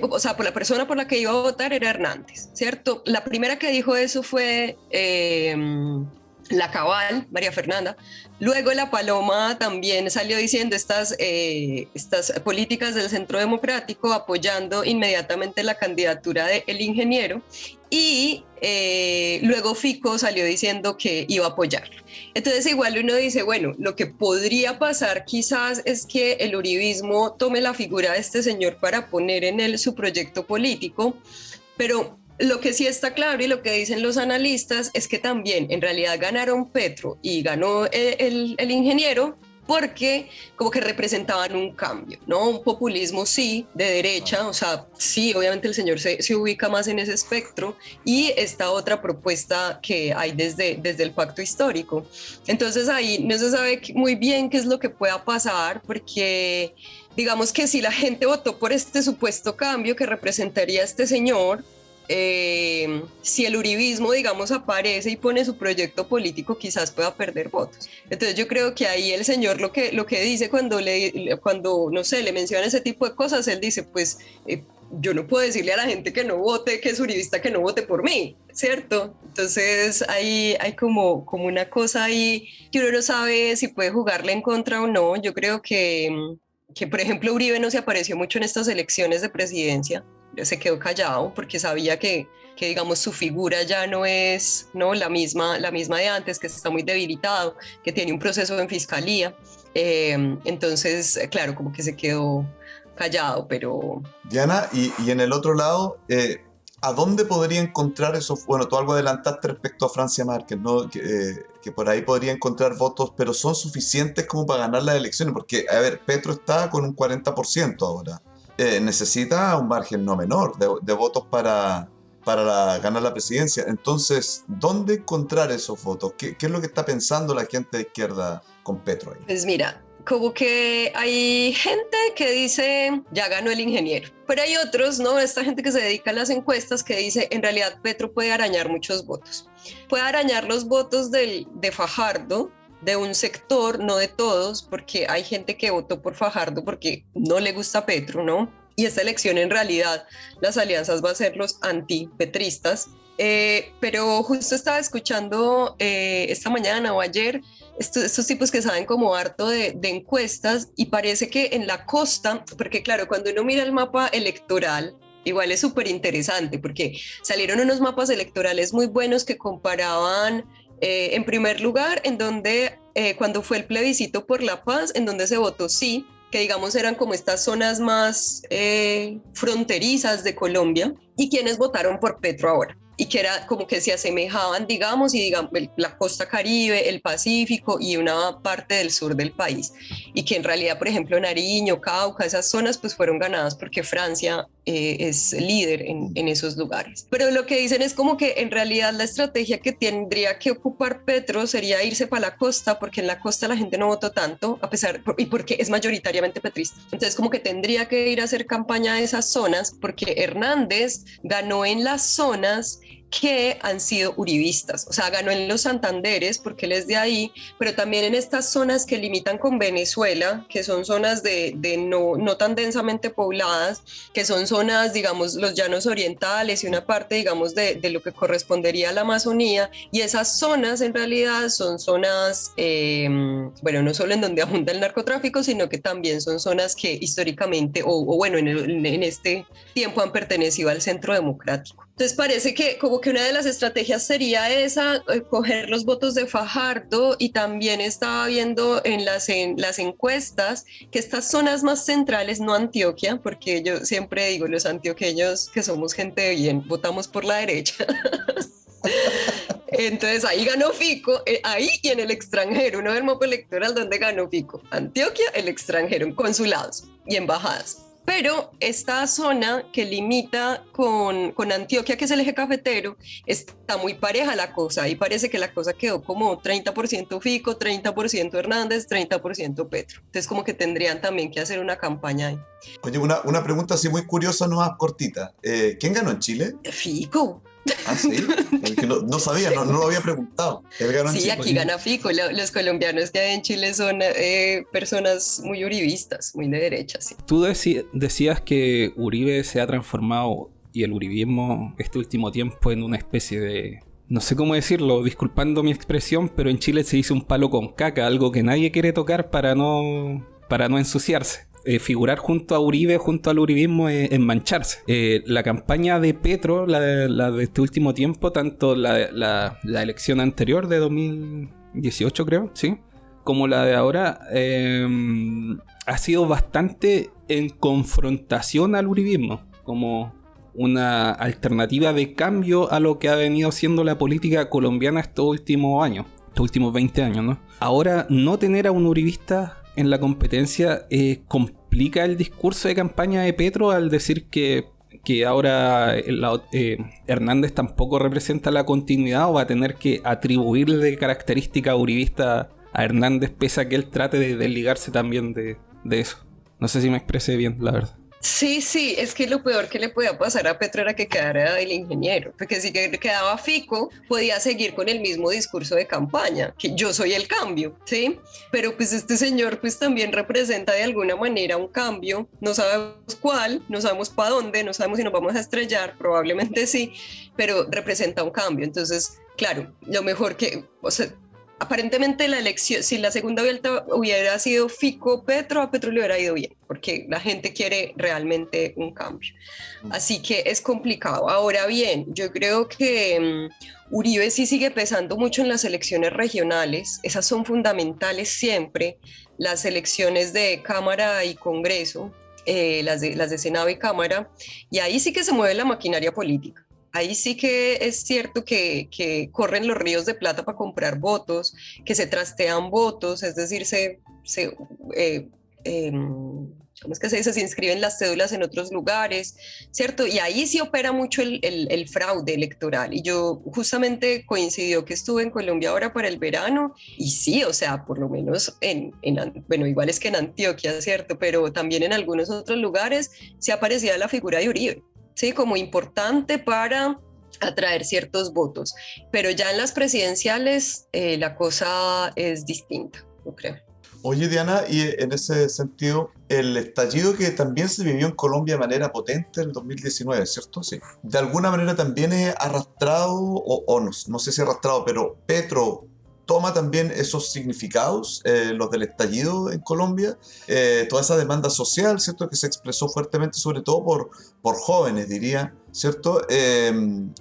Speaker 4: o sea, por la persona por la que iba a votar era Hernández, ¿cierto? La primera que dijo eso fue la Cabal, María Fernanda. Luego la Paloma también salió diciendo estas políticas del Centro Democrático, apoyando inmediatamente la candidatura del ingeniero, y luego Fico salió diciendo que iba a apoyarlo. Entonces igual uno dice, bueno, lo que podría pasar quizás es que el uribismo tome la figura de este señor para poner en él su proyecto político, pero lo que sí está claro, y lo que dicen los analistas, es que también en realidad ganaron Petro y ganó el ingeniero porque como que representaban un cambio, ¿no? Un populismo sí, de derecha, o sea, sí, obviamente el señor se ubica más en ese espectro, y esta otra propuesta que hay desde el pacto histórico. Entonces ahí no se sabe muy bien qué es lo que pueda pasar, porque digamos que si la gente votó por este supuesto cambio que representaría este señor, si el uribismo, digamos, aparece y pone su proyecto político, quizás pueda perder votos. Entonces yo creo que ahí el señor lo que dice cuando no sé, le menciona ese tipo de cosas, él dice, pues yo no puedo decirle a la gente que no vote, que es uribista, que no vote por mí, ¿cierto? Entonces hay como una cosa ahí que uno no sabe si puede jugarle en contra o no. Yo creo que por ejemplo, Uribe no se apareció mucho en estas elecciones de presidencia, se quedó callado porque sabía que digamos su figura ya no es, ¿no?, la misma de antes, que está muy debilitado, que tiene un proceso en fiscalía. Entonces, claro, como que se quedó callado, pero...
Speaker 1: Diana, y en el otro lado, ¿a dónde podría encontrar esos? Bueno, tú algo adelantaste respecto a Francia Márquez, ¿no? Que por ahí podría encontrar votos, pero ¿son suficientes como para ganar las elecciones? Porque, a ver, Petro está con un 40% ahora. Necesita un margen no menor de votos para ganar la presidencia. Entonces, ¿dónde encontrar esos votos? ¿Qué es lo que está pensando la gente de izquierda con Petro ahí?
Speaker 4: Pues mira, como que hay gente que dice, ya ganó el ingeniero, pero hay otros, ¿no? Esta gente que se dedica a las encuestas que dice, en realidad Petro puede arañar muchos votos. Puede arañar los votos de Fajardo, de un sector, no de todos, porque hay gente que votó por Fajardo porque no le gusta Petro, ¿no? Y esta elección en realidad, las alianzas va a ser los antipetristas. Pero justo estaba escuchando esta mañana o ayer estos tipos que saben como harto de encuestas y parece que en la costa, porque claro, cuando uno mira el mapa electoral, igual es súper interesante porque salieron unos mapas electorales muy buenos que comparaban en primer lugar en donde cuando fue el plebiscito por la paz, en donde se votó sí, que digamos eran como estas zonas más fronterizas de Colombia, y quienes votaron por Petro ahora, y que era como que se asemejaban, digamos, y digamos, la costa Caribe, el Pacífico y una parte del sur del país, y que en realidad, por ejemplo, Nariño, Cauca, esas zonas pues fueron ganadas porque Francia es líder en esos lugares. Pero lo que dicen es como que en realidad la estrategia que tendría que ocupar Petro sería irse para la costa, porque en la costa la gente no votó tanto, y porque es mayoritariamente petrista. Entonces como que tendría que ir a hacer campaña a esas zonas, porque Hernández ganó en las zonas que han sido uribistas, o sea, ganó en los Santanderes porque él es de ahí, pero también en estas zonas que limitan con Venezuela, que son zonas de no tan densamente pobladas, que son zonas, digamos, los llanos orientales y una parte, digamos, de lo que correspondería a la Amazonía, y esas zonas en realidad son zonas, bueno, no solo en donde abunda el narcotráfico, sino que también son zonas que históricamente, o bueno, en este tiempo han pertenecido al centro democrático. Entonces parece que como que una de las estrategias sería esa, coger los votos de Fajardo, y también estaba viendo en las encuestas que estas zonas más centrales, no Antioquia, porque yo siempre digo, los antioqueños que somos gente de bien, votamos por la derecha. Entonces ahí ganó Fico, ahí y en el extranjero, uno ve el mapa electoral donde ganó Fico, Antioquia, el extranjero, en consulados y embajadas. Pero esta zona que limita con Antioquia, que es el eje cafetero, está muy pareja la cosa, y parece que la cosa quedó como 30% Fico, 30% Hernández, 30% Petro. Entonces como que tendrían también que hacer una campaña ahí.
Speaker 1: Oye, una pregunta así muy curiosa, no más cortita. ¿Quién ganó en Chile?
Speaker 4: Fico.
Speaker 1: Ah, sí, que no sabía, no lo había preguntado. Él ganó en
Speaker 4: Sí,
Speaker 1: Chile.
Speaker 4: aquí gana Fico. Los colombianos que hay en Chile son personas muy uribistas, muy de derecha, sí.
Speaker 2: Tú decías que Uribe se ha transformado, y el uribismo este último tiempo, en una especie de... No sé cómo decirlo, disculpando mi expresión, pero en Chile se hizo un palo con caca, algo que nadie quiere tocar para no ensuciarse. Figurar junto a Uribe, junto al uribismo, es mancharse. La campaña de Petro, la de este último tiempo, tanto la elección anterior de 2018 creo, ¿sí?, como la de ahora, ha sido bastante en confrontación al uribismo, como una alternativa de cambio a lo que ha venido siendo la política colombiana estos últimos años, estos últimos 20 años, ¿no? Ahora, no tener a un uribista en la competencia complica el discurso de campaña de Petro al decir que ahora Hernández tampoco representa la continuidad, o va a tener que atribuirle características uribistas a Hernández, pese a que él trate de desligarse también de eso. No sé si me expresé bien, la verdad.
Speaker 4: Sí, es que lo peor que le podía pasar a Petro era que quedara el ingeniero, porque si quedaba Fico, podía seguir con el mismo discurso de campaña, que yo soy el cambio, ¿sí? Pero pues este señor pues también representa de alguna manera un cambio, no sabemos cuál, no sabemos para dónde, no sabemos si nos vamos a estrellar, probablemente sí, pero representa un cambio. Entonces, claro, lo mejor que, o sea, aparentemente la elección, si la segunda vuelta hubiera sido Fico-Petro, a Petro le hubiera ido bien, porque la gente quiere realmente un cambio. Así que es complicado. Ahora bien, yo creo que Uribe sí sigue pesando mucho en las elecciones regionales. Esas son fundamentales siempre, las elecciones de Cámara y Congreso. las de Senado y Cámara, y ahí sí que se mueve la maquinaria política. Ahí sí que es cierto que corren los ríos de plata para comprar votos, que se trastean votos, es decir, ¿cómo es que se dice? Se inscriben las cédulas en otros lugares, ¿cierto? Y ahí sí opera mucho el fraude electoral. Y yo justamente coincidió que estuve en Colombia ahora para el verano, y sí, o sea, por lo menos bueno, igual es que en Antioquia, ¿cierto? Pero también en algunos otros lugares se aparecía la figura de Uribe, ¿sí? Como importante para atraer ciertos votos. Pero ya en las presidenciales la cosa es distinta, yo creo.
Speaker 1: Oye, Diana, y en ese sentido, el estallido que también se vivió en Colombia de manera potente en el 2019, ¿cierto? Sí. De alguna manera también es arrastrado, o no sé si arrastrado, pero Petro toma también esos significados, los del estallido en Colombia, toda esa demanda social, ¿cierto? Que se expresó fuertemente, sobre todo por jóvenes, diría, ¿cierto?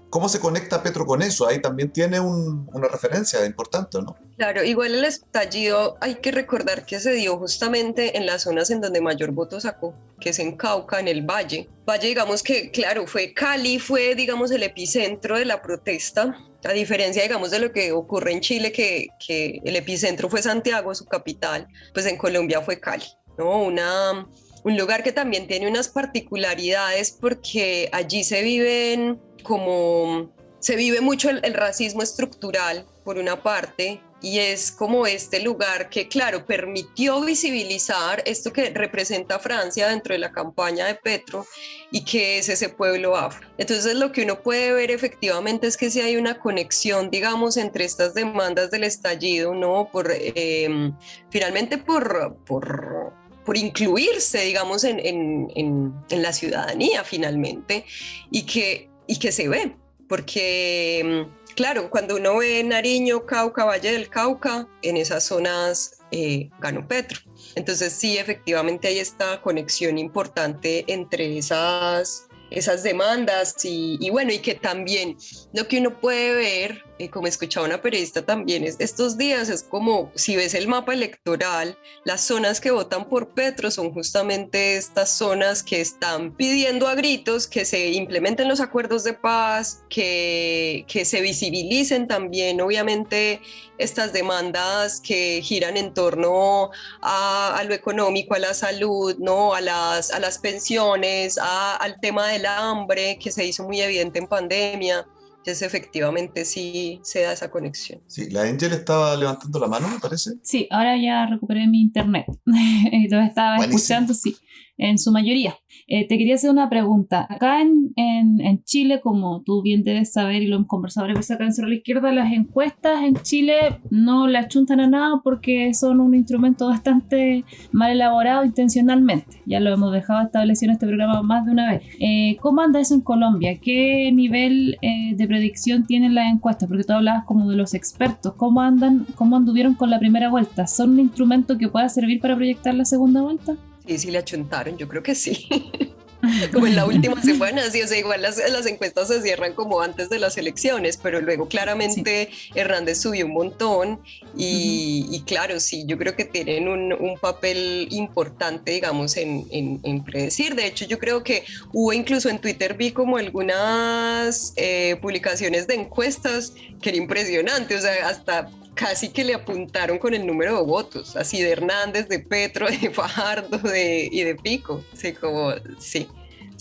Speaker 1: ¿Cómo se conecta Petro con eso? Ahí también tiene una referencia importante, ¿no?
Speaker 4: Claro, igual el estallido hay que recordar que se dio justamente en las zonas en donde mayor voto sacó, que es en Cauca, en el Valle. Valle, digamos que, claro, Cali fue, digamos, el epicentro de la protesta, a diferencia, digamos, de lo que ocurre en Chile, que el epicentro fue Santiago, su capital, pues en Colombia fue Cali, ¿no? Un lugar que también tiene unas particularidades porque allí se vive mucho el racismo estructural, por una parte, y es como este lugar que, claro, permitió visibilizar esto que representa Francia dentro de la campaña de Petro y que es ese pueblo afro. Entonces lo que uno puede ver efectivamente es que sí hay una conexión, digamos, entre estas demandas del estallido, ¿no? Finalmente por incluirse, digamos, en la ciudadanía finalmente, y que se ve, porque claro, cuando uno ve Nariño, Cauca, Valle del Cauca, en esas zonas ganó Petro. Entonces sí, efectivamente hay esta conexión importante entre esas demandas y bueno, y que también lo que uno puede ver, como escuchaba una periodista también, estos días es como si ves el mapa electoral, las zonas que votan por Petro son justamente estas zonas que están pidiendo a gritos que se implementen los acuerdos de paz, que se visibilicen también, obviamente, estas demandas que giran en torno a lo económico, a la salud, ¿no? a las pensiones, al tema del hambre, que se hizo muy evidente en pandemia. Entonces, efectivamente, sí se da esa conexión.
Speaker 1: Sí, la Angel estaba levantando la mano, me parece.
Speaker 3: Sí, ahora ya recuperé mi internet. Lo estaba
Speaker 1: Buenísimo.
Speaker 3: escuchando, sí, en su mayoría. Te quería hacer una pregunta. Acá en Chile, como tú bien debes saber y lo hemos conversado varias veces acá en Cero a la Izquierda, las encuestas en Chile no le achuntan a nada porque son un instrumento bastante mal elaborado intencionalmente. Ya lo hemos dejado establecido en este programa más de una vez. ¿Cómo anda eso en Colombia? ¿Qué nivel de predicción tienen las encuestas? Porque tú hablabas como de los expertos. ¿Cómo anduvieron con la primera vuelta? ¿Son un instrumento que pueda servir para proyectar la segunda vuelta?
Speaker 4: Sí le achuntaron, yo creo que sí. Como en la última semana, sí, o sea, igual las encuestas se cierran como antes de las elecciones, pero luego claramente sí. Hernández subió un montón y claro, sí, yo creo que tienen un papel importante, digamos, en predecir. De hecho, yo creo que hubo incluso en Twitter, vi como algunas publicaciones de encuestas que era impresionante, o sea, hasta casi que le apuntaron con el número de votos, así de Hernández, de Petro, de Fajardo y de Pico, sí,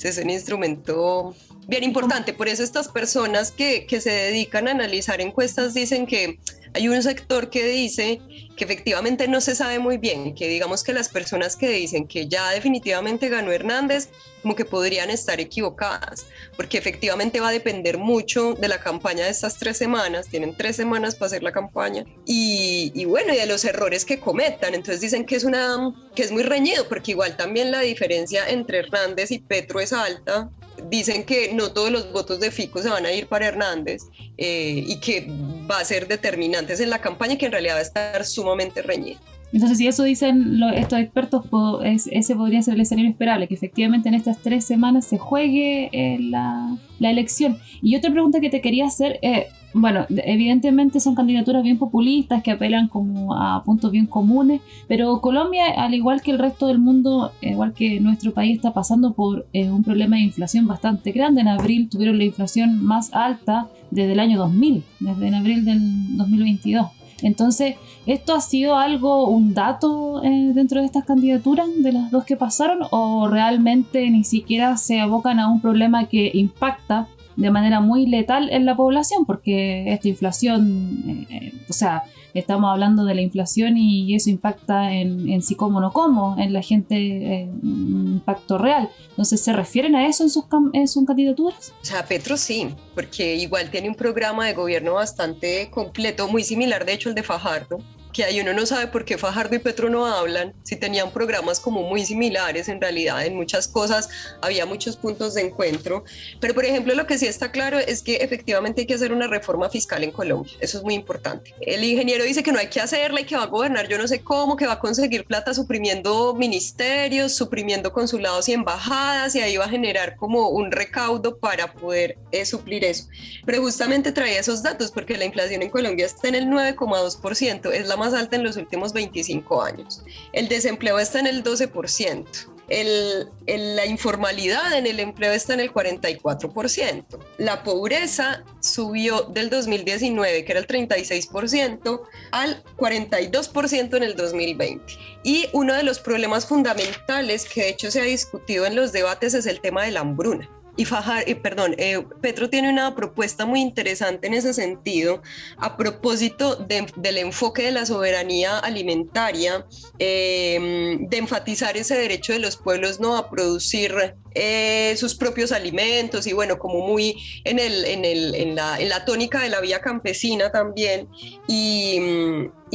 Speaker 4: es un instrumento bien importante. Por eso estas personas que se dedican a analizar encuestas dicen que hay un sector que dice que efectivamente no se sabe muy bien, que digamos que las personas que dicen que ya definitivamente ganó Hernández, como que podrían estar equivocadas, porque efectivamente va a depender mucho de la campaña de estas 3 semanas, tienen 3 semanas para hacer la campaña, y bueno, y de los errores que cometan. Entonces dicen que es muy reñido, porque igual también la diferencia entre Hernández y Petro es alta. Dicen que no todos los votos de Fico se van a ir para Hernández y que va a ser determinantes en la campaña, que en realidad va a estar sumamente reñido.
Speaker 3: Entonces, si eso dicen estos expertos, ese podría ser el escenario esperable, que efectivamente en estas 3 semanas se juegue la elección. Y otra pregunta que te quería hacer, bueno, evidentemente son candidaturas bien populistas que apelan como a puntos bien comunes, pero Colombia, al igual que el resto del mundo, igual que nuestro país, está pasando por un problema de inflación bastante grande. En abril tuvieron la inflación más alta desde el año 2000, desde en abril del 2022. Entonces, ¿esto ha sido un dato dentro de estas candidaturas, de las dos que pasaron, o realmente ni siquiera se abocan a un problema que impacta de manera muy letal en la población? Porque esta inflación, o sea, estamos hablando de la inflación y eso impacta en sí como no como, en la gente, un impacto real. Entonces, ¿se refieren a eso en sus candidaturas?
Speaker 4: O sea, Petro sí, porque igual tiene un programa de gobierno bastante completo, muy similar de hecho al de Fajardo, que ahí uno no sabe por qué Fajardo y Petro no hablan, si tenían programas como muy similares. En realidad en muchas cosas había muchos puntos de encuentro, pero por ejemplo lo que sí está claro es que efectivamente hay que hacer una reforma fiscal en Colombia, eso es muy importante. El ingeniero dice que no hay que hacerla y que va a gobernar yo no sé cómo, que va a conseguir plata suprimiendo ministerios, suprimiendo consulados y embajadas, y ahí va a generar como un recaudo para poder suplir eso. Pero justamente traía esos datos porque la inflación en Colombia está en el 9,2%, es la más alta en los últimos 25 años. El desempleo está en el 12%. La informalidad en el empleo está en el 44%. La pobreza subió del 2019, que era el 36%, al 42% en el 2020. Y uno de los problemas fundamentales que de hecho se ha discutido en los debates es el tema de la hambruna. Y Petro tiene una propuesta muy interesante en ese sentido, a propósito del enfoque de la soberanía alimentaria, de enfatizar ese derecho de los pueblos, ¿no?, a producir sus propios alimentos, y bueno, como muy en la tónica de la vía campesina también.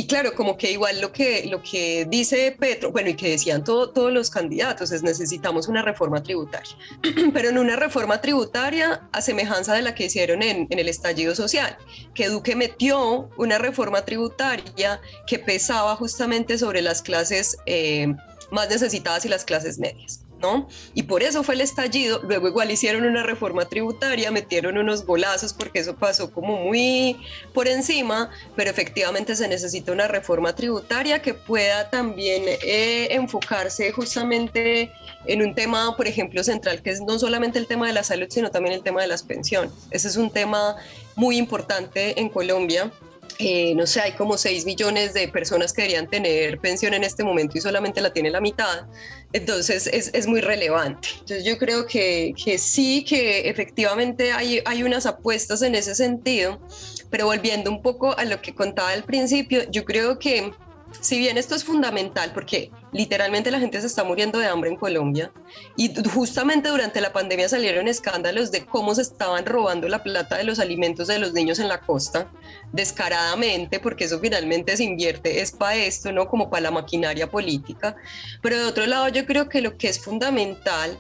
Speaker 4: Y claro, como que igual lo que dice Petro, bueno, y que decían todos los candidatos, es necesitamos una reforma tributaria, pero en una reforma tributaria a semejanza de la que hicieron en el estallido social, que Duque metió una reforma tributaria que pesaba justamente sobre las clases más necesitadas y las clases medias, ¿no? Y por eso fue el estallido. Luego igual hicieron una reforma tributaria, metieron unos golazos porque eso pasó como muy por encima, pero efectivamente se necesita una reforma tributaria que pueda también enfocarse justamente en un tema, por ejemplo, central, que es no solamente el tema de la salud, sino también el tema de las pensiones. Ese es un tema muy importante en Colombia. No sé, hay como 6 millones de personas que deberían tener pensión en este momento y solamente la tiene la mitad. Entonces es muy relevante. Entonces yo creo que sí, que efectivamente hay unas apuestas en ese sentido, pero volviendo un poco a lo que contaba al principio, yo creo que si bien esto es fundamental porque literalmente la gente se está muriendo de hambre en Colombia, y justamente durante la pandemia salieron escándalos de cómo se estaban robando la plata de los alimentos de los niños en la costa, descaradamente, porque eso finalmente se invierte, es para esto, ¿no?, como para la maquinaria política. Pero de otro lado yo creo que lo que es fundamental,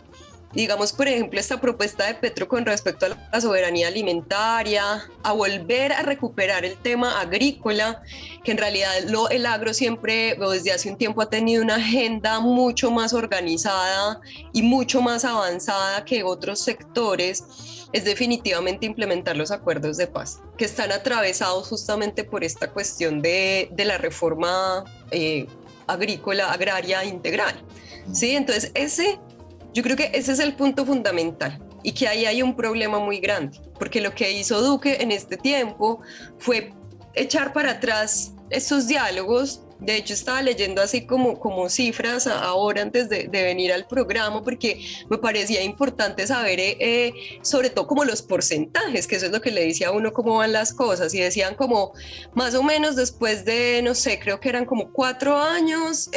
Speaker 4: digamos, por ejemplo, esta propuesta de Petro con respecto a la soberanía alimentaria, a volver a recuperar el tema agrícola, que en realidad el agro siempre, o desde hace un tiempo, ha tenido una agenda mucho más organizada y mucho más avanzada que otros sectores, es definitivamente implementar los acuerdos de paz, que están atravesados justamente por esta cuestión de la reforma agraria integral. ¿Sí? Entonces, yo creo que ese es el punto fundamental, y que ahí hay un problema muy grande, porque lo que hizo Duque en este tiempo fue echar para atrás esos diálogos. De hecho, estaba leyendo así como cifras ahora antes de venir al programa, porque me parecía importante saber sobre todo como los porcentajes, que eso es lo que le dice a uno cómo van las cosas, y decían como más o menos después de, no sé, creo que eran como 4 años,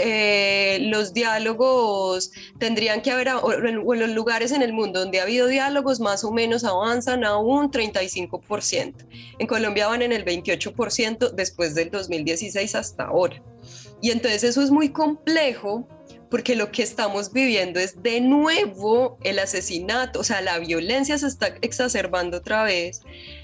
Speaker 4: los diálogos tendrían que haber, o en los lugares en el mundo donde ha habido diálogos, más o menos avanzan a un 35%. En Colombia van en el 28% después del 2016 hasta ahora. Y entonces eso es muy complejo, porque lo que estamos viviendo es de nuevo el asesinato, o sea, la violencia se está exacerbando otra vez,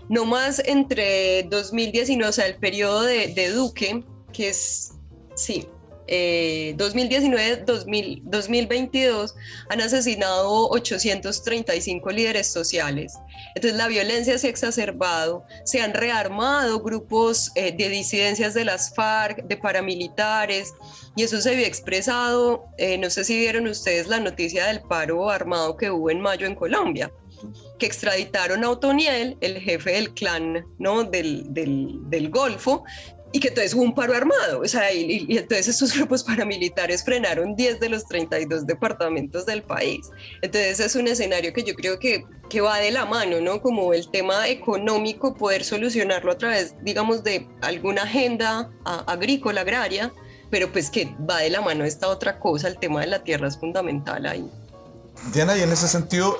Speaker 4: no más entre 2019, o sea, el periodo de Duque, que es, sí, 2019-2022 han asesinado 835 líderes sociales. Entonces la violencia se ha exacerbado, se han rearmado grupos de disidencias de las FARC, de paramilitares, y eso se vio expresado, no sé si vieron ustedes la noticia del paro armado que hubo en mayo en Colombia, que extraditaron a Otoniel, el jefe del clan, ¿no? del Golfo, y que entonces hubo un paro armado, o sea, y entonces estos grupos paramilitares frenaron 10 de los 32 departamentos del país. Entonces es un escenario que yo creo que va de la mano, ¿no? Como el tema económico, poder solucionarlo a través, digamos, de alguna agenda agrícola, agraria, pero pues que va de la mano esta otra cosa, el tema de la tierra es fundamental ahí.
Speaker 1: Diana, y en ese sentido,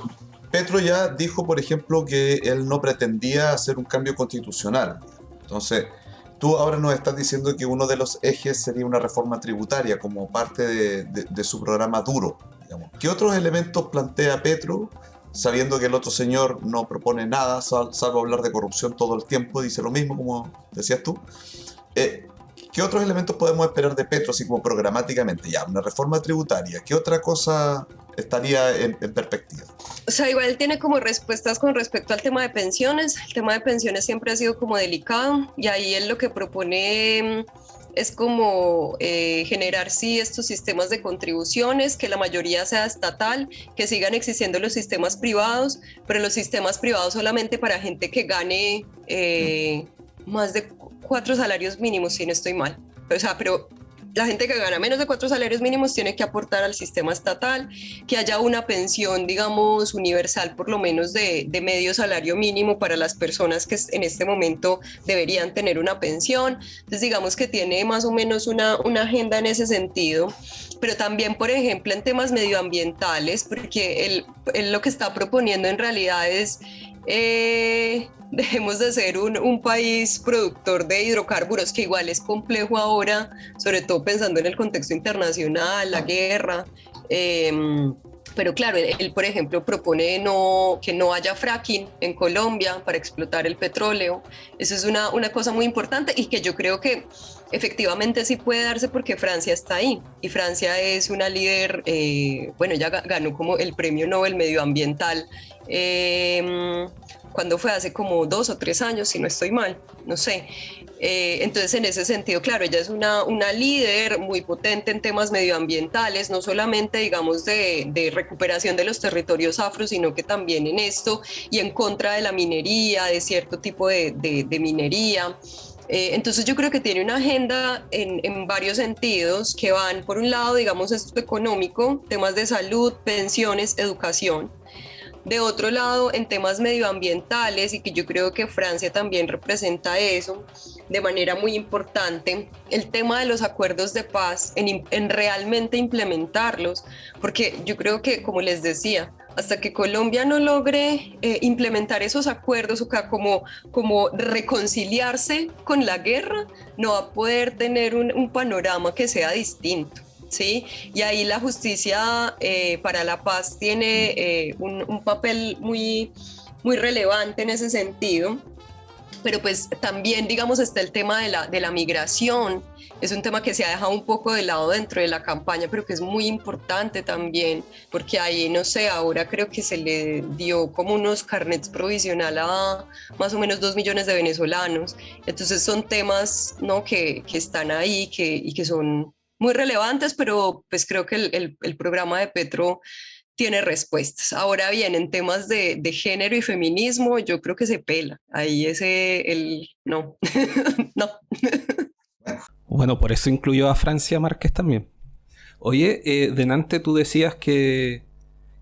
Speaker 1: Petro ya dijo, por ejemplo, que él no pretendía hacer un cambio constitucional. Entonces, tú ahora nos estás diciendo que uno de los ejes sería una reforma tributaria como parte de su programa duro, digamos. ¿Qué otros elementos plantea Petro, sabiendo que el otro señor no propone nada, salvo hablar de corrupción todo el tiempo, dice lo mismo, como decías tú? ¿Qué otros elementos podemos esperar de Petro, así como programáticamente? Ya, una reforma tributaria. ¿Qué otra cosa estaría en perspectiva?
Speaker 4: O sea, igual tiene como respuestas con respecto al tema de pensiones. El tema de pensiones siempre ha sido como delicado, y ahí él lo que propone es como generar sí estos sistemas de contribuciones, que la mayoría sea estatal, que sigan existiendo los sistemas privados, pero los sistemas privados solamente para gente que gane más de 4 salarios mínimos, si no estoy mal. O sea, pero la gente que gana menos de 4 salarios mínimos tiene que aportar al sistema estatal, que haya una pensión, digamos, universal, por lo menos de medio salario mínimo para las personas que en este momento deberían tener una pensión. Entonces, digamos que tiene más o menos una agenda en ese sentido, pero también, por ejemplo, en temas medioambientales, porque él lo que está proponiendo en realidad es dejemos de ser un país productor de hidrocarburos, que igual es complejo ahora, sobre todo pensando en el contexto internacional, la guerra. Pero claro, él, por ejemplo, propone que no haya fracking en Colombia para explotar el petróleo. Eso es una cosa muy importante, y que yo creo que efectivamente sí puede darse porque Francia está ahí, y Francia es una líder, bueno, ya ganó como el premio Nobel medioambiental, cuando fue hace como 2 o 3 años, si no estoy mal, no sé. Entonces, en ese sentido, claro, ella es una líder muy potente en temas medioambientales, no solamente, digamos, de recuperación de los territorios afro, sino que también en esto, y en contra de la minería, de cierto tipo de minería. Entonces yo creo que tiene una agenda en varios sentidos, que van, por un lado, digamos, esto económico, temas de salud, pensiones, educación. De otro lado, en temas medioambientales, y que yo creo que Francia también representa eso de manera muy importante, el tema de los acuerdos de paz, en realmente implementarlos, porque yo creo que, como les decía, hasta que Colombia no logre implementar esos acuerdos, o sea, como reconciliarse con la guerra, no va a poder tener un panorama que sea distinto. ¿Sí? Y ahí la justicia para la paz tiene un papel muy, muy relevante en ese sentido, pero pues también, digamos, está el tema de la migración. Es un tema que se ha dejado un poco de lado dentro de la campaña, pero que es muy importante también, porque ahí, no sé, ahora creo que se le dio como unos carnets provisional a más o menos 2 millones de venezolanos. Entonces son temas, ¿no?, que están ahí y que son muy relevantes, pero pues creo que el programa de Petro tiene respuestas. Ahora bien, en temas de género y feminismo, yo creo que se pela. Ahí no, no.
Speaker 2: Bueno, por eso incluyó a Francia Márquez también. Oye, delante tú decías que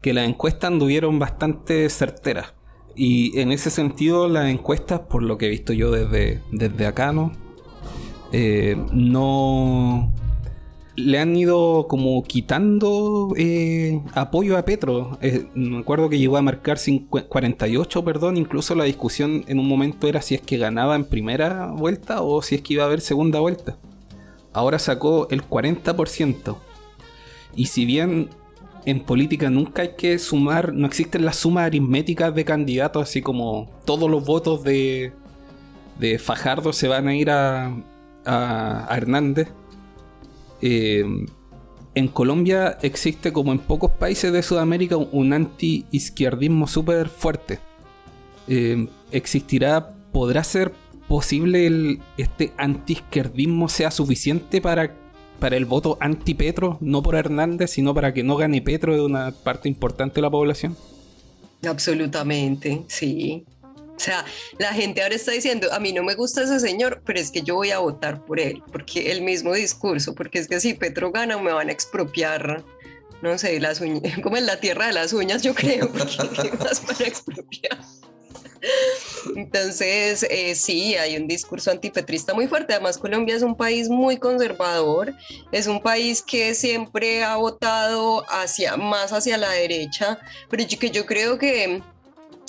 Speaker 2: las encuestas anduvieron bastante certeras. Y en ese sentido, las encuestas, por lo que he visto yo desde acá, ¿no? No le han ido como quitando apoyo a Petro. Me acuerdo que llegó a marcar 48, perdón. Incluso la discusión en un momento era si es que ganaba en primera vuelta o si es que iba a haber segunda vuelta. Ahora sacó el 40%. Y si bien en política nunca hay que sumar, no existen las sumas aritméticas de candidatos, así como todos los votos de Fajardo se van a ir a Hernández. En Colombia existe, como en pocos países de Sudamérica, un anti-izquierdismo súper fuerte. ¿Podrá ser posible este anti-izquierdismo sea suficiente para el voto anti-Petro, no por Hernández, sino para que no gane Petro de una parte importante de la población?
Speaker 4: Absolutamente, sí. O sea, la gente ahora está diciendo, a mí no me gusta ese señor, pero es que yo voy a votar por él, porque el mismo discurso, porque es que si Petro gana me van a expropiar, no sé, las uñas, como en la tierra de las uñas, yo creo, porque ¿qué más van a expropiar? Entonces, sí, hay un discurso antipetrista muy fuerte. Además, Colombia es un país muy conservador, es un país que siempre ha votado más hacia la derecha, pero yo creo que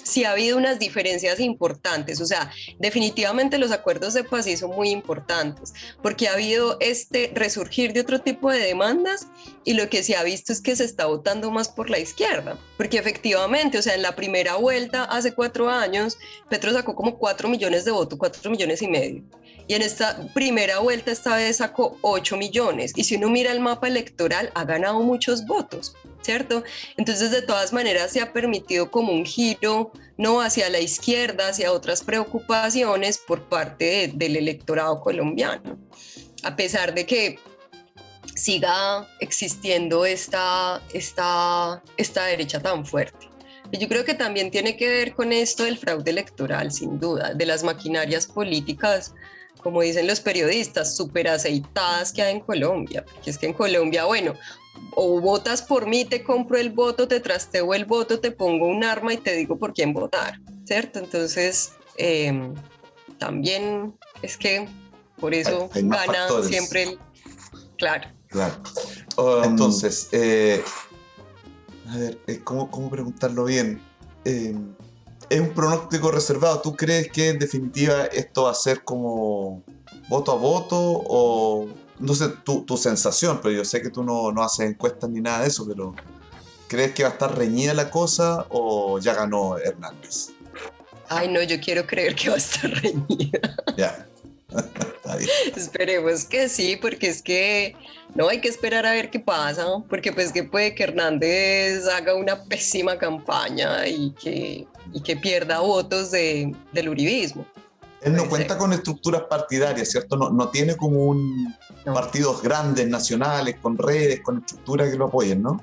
Speaker 4: sí ha habido unas diferencias importantes. O sea, definitivamente los acuerdos de paz sí son muy importantes, porque ha habido este resurgir de otro tipo de demandas, y lo que se ha visto es que se está votando más por la izquierda, porque efectivamente, o sea, en la primera vuelta, hace 4 años, Petro sacó como 4 millones de votos, 4 millones y medio. Y en esta primera vuelta esta vez sacó 8 millones. Y si uno mira el mapa electoral, ha ganado muchos votos, ¿cierto? Entonces, de todas maneras, se ha permitido como un giro, no hacia la izquierda, hacia otras preocupaciones por parte del electorado colombiano. A pesar de que siga existiendo esta derecha tan fuerte. Y yo creo que también tiene que ver con esto del fraude electoral, sin duda, de las maquinarias políticas, como dicen los periodistas, súper aceitadas que hay en Colombia. Porque es que en Colombia, bueno, o votas por mí, te compro el voto, te trasteo el voto, te pongo un arma y te digo por quién votar, ¿cierto? Entonces, también es que por eso
Speaker 1: hay más
Speaker 4: gana
Speaker 1: factores.
Speaker 4: siempre el... Claro.
Speaker 1: Entonces, a ver, ¿cómo preguntarlo bien? Es un pronóstico reservado. ¿Tú crees que en definitiva esto va a ser como voto a voto? O no sé tu sensación, pero yo sé que tú no haces encuestas ni nada de eso, pero ¿crees que va a estar reñida la cosa o ya ganó Hernández?
Speaker 4: Ay, no, yo quiero creer que va a estar reñida.
Speaker 1: Ya. Está bien.
Speaker 4: Esperemos que sí, porque es que no hay que esperar a ver qué pasa, porque pues que puede que Hernández haga una pésima campaña y que pierda votos del uribismo.
Speaker 1: Él no cuenta con estructuras partidarias, ¿cierto? No tiene como partidos grandes, nacionales, con redes, con estructuras que lo apoyen, ¿no?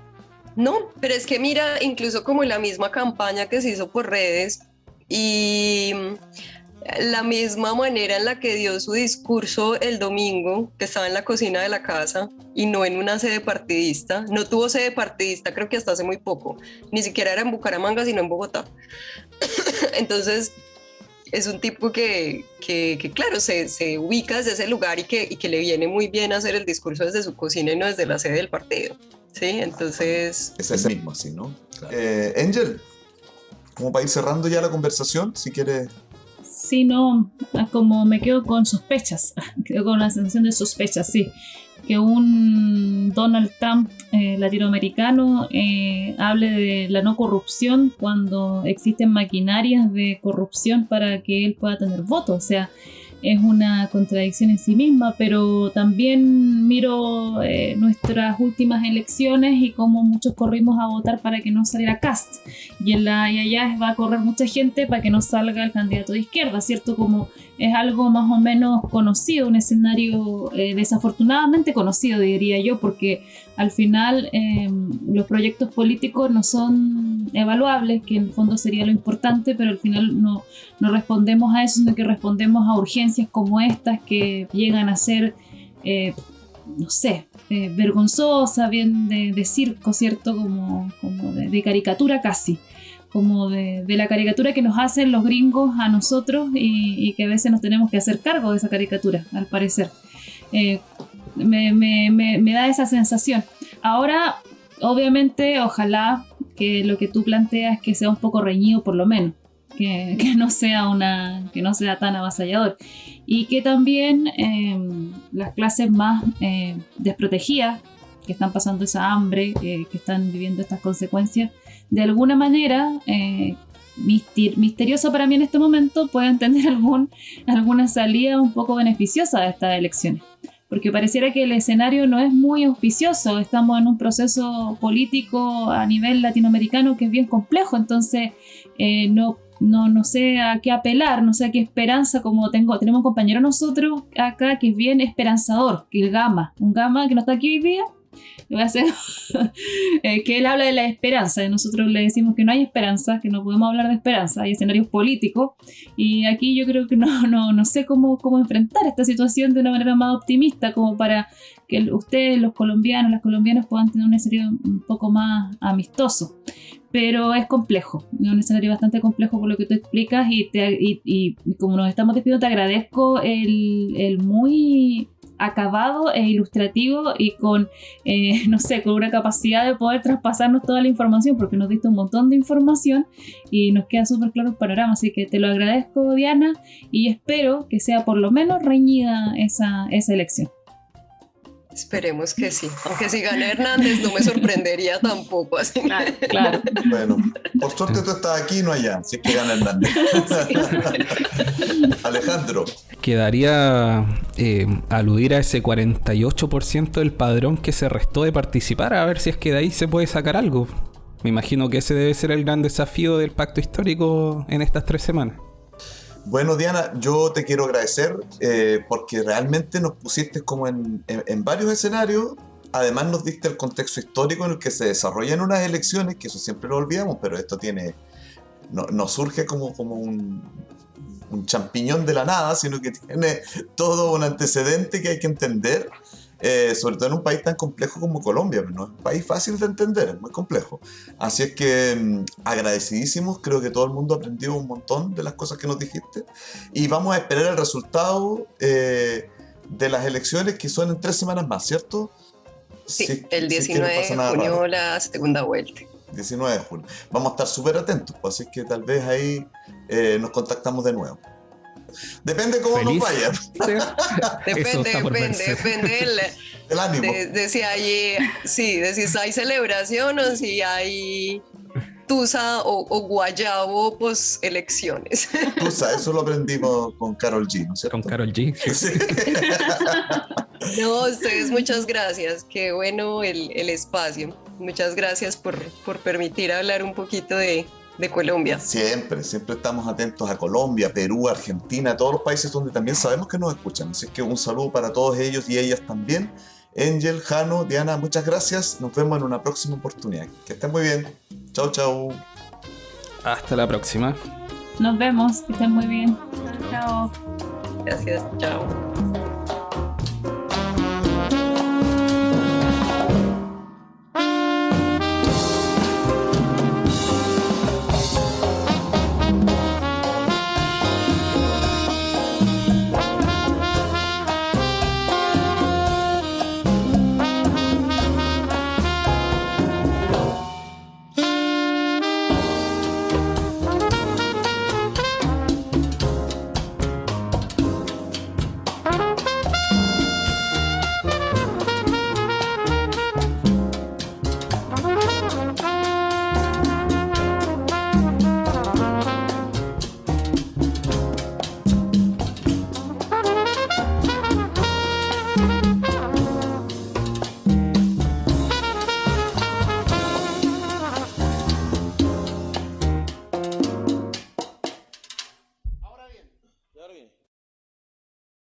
Speaker 4: No, pero es que mira, incluso como la misma campaña que se hizo por redes y la misma manera en la que dio su discurso el domingo, que estaba en la cocina de la casa y no en una sede partidista, no tuvo sede partidista, creo que hasta hace muy poco, ni siquiera era en Bucaramanga, sino en Bogotá. Entonces, es un tipo que claro, se ubica desde ese lugar y que le viene muy bien hacer el discurso desde su cocina y no desde la sede del partido, ¿sí? Entonces...
Speaker 1: Es ese mismo, así, ¿no? Claro. Angel, como para ir cerrando ya la conversación, si quieres...
Speaker 3: Sí, no, como me quedo con sospechas, quedo con la sensación de sospechas, sí. Que un Donald Trump latinoamericano hable de la no corrupción cuando existen maquinarias de corrupción para que él pueda tener votos. O sea, es una contradicción en sí misma, pero también miro nuestras últimas elecciones y cómo muchos corrimos a votar para que no saliera Kast. Y allá va a correr mucha gente para que no salga el candidato de izquierda, ¿cierto? Como es algo más o menos conocido, un escenario desafortunadamente conocido, diría yo, porque al final los proyectos políticos no son evaluables, que en el fondo sería lo importante, pero al final no respondemos a eso, sino que respondemos a urgencias como estas que llegan a ser, no sé, vergonzosas, bien de circo, ¿cierto? Como de caricatura casi. Como de la caricatura que nos hacen los gringos a nosotros y que a veces nos tenemos que hacer cargo de esa caricatura, al parecer. Me da esa sensación. Ahora, obviamente, ojalá que lo que tú planteas que sea un poco reñido por lo menos, que no sea tan avasallador, y que también las clases más desprotegidas, que están pasando esa hambre, que están viviendo estas consecuencias, de alguna manera misteriosa para mí en este momento, puedan tener alguna salida un poco beneficiosa de estas elecciones. porque pareciera que el escenario no es muy auspicioso. Estamos en un proceso político a nivel latinoamericano que es bien complejo, entonces no sé a qué apelar, no sé a qué esperanza, como tenemos un compañero nosotros acá que es bien esperanzador, que un Gama que no está aquí hoy día, le voy a hacer que él habla de la esperanza, y nosotros le decimos que no hay esperanza, que no podemos hablar de esperanza, hay escenarios políticos, y aquí yo creo que no sé cómo enfrentar esta situación de una manera más optimista, como para que ustedes, los colombianos, las colombianas, puedan tener un escenario un poco más amistoso. Pero es complejo, es un escenario bastante complejo por lo que tú explicas, y como nos estamos despidiendo, te agradezco el muy acabado e ilustrativo y con, no sé, con una capacidad de poder traspasarnos toda la información, porque nos diste un montón de información y nos queda súper claro el panorama, así que te lo agradezco, Diana, y espero que sea por lo menos reñida esa elección.
Speaker 4: Esperemos que sí, aunque si gana Hernández no me sorprendería tampoco. Así.
Speaker 3: Claro.
Speaker 1: Bueno, por suerte tú estás aquí y no allá, así que gana Hernández. Alejandro.
Speaker 2: Quedaría aludir a ese 48% del padrón que se restó de participar, a ver si es que de ahí se puede sacar algo. Me imagino que ese debe ser el gran desafío del pacto histórico en estas 3 semanas.
Speaker 1: Bueno, Diana, yo te quiero agradecer porque realmente nos pusiste como en varios escenarios. Además nos diste el contexto histórico en el que se desarrollan unas elecciones, que eso siempre lo olvidamos, pero esto no surge como un champiñón de la nada, sino que tiene todo un antecedente que hay que entender, sobre todo en un país tan complejo como Colombia. No es un país fácil de entender, es muy complejo. Así es que agradecidísimos, creo que todo el mundo aprendió un montón de las cosas que nos dijiste, y vamos a esperar el resultado de las elecciones, que son en 3 semanas más, ¿cierto?
Speaker 4: Sí, el 19 de junio la segunda vuelta.
Speaker 1: 19 de junio. Vamos a estar súper atentos, pues, así que tal vez ahí nos contactamos de nuevo. Depende cómo nos vaya.
Speaker 4: Depende
Speaker 1: el ánimo.
Speaker 4: De si hay, de si hay celebración o si hay tusa o guayabo post elecciones.
Speaker 1: Tusa, eso lo aprendimos con Karol G, ¿no es cierto?
Speaker 2: Con Karol G.
Speaker 1: Sí.
Speaker 4: No, ustedes muchas gracias, qué bueno el espacio. Muchas gracias por permitir hablar un poquito de Colombia.
Speaker 1: Siempre estamos atentos a Colombia, Perú, Argentina, todos los países donde también sabemos que nos escuchan. Así que un saludo para todos ellos y ellas también. Angel, Jano, Diana, muchas gracias. Nos vemos en una próxima oportunidad. Que estén muy bien. Chau, chau.
Speaker 2: Hasta la próxima.
Speaker 3: Nos vemos, que estén muy bien. Chao.
Speaker 4: Gracias, chao.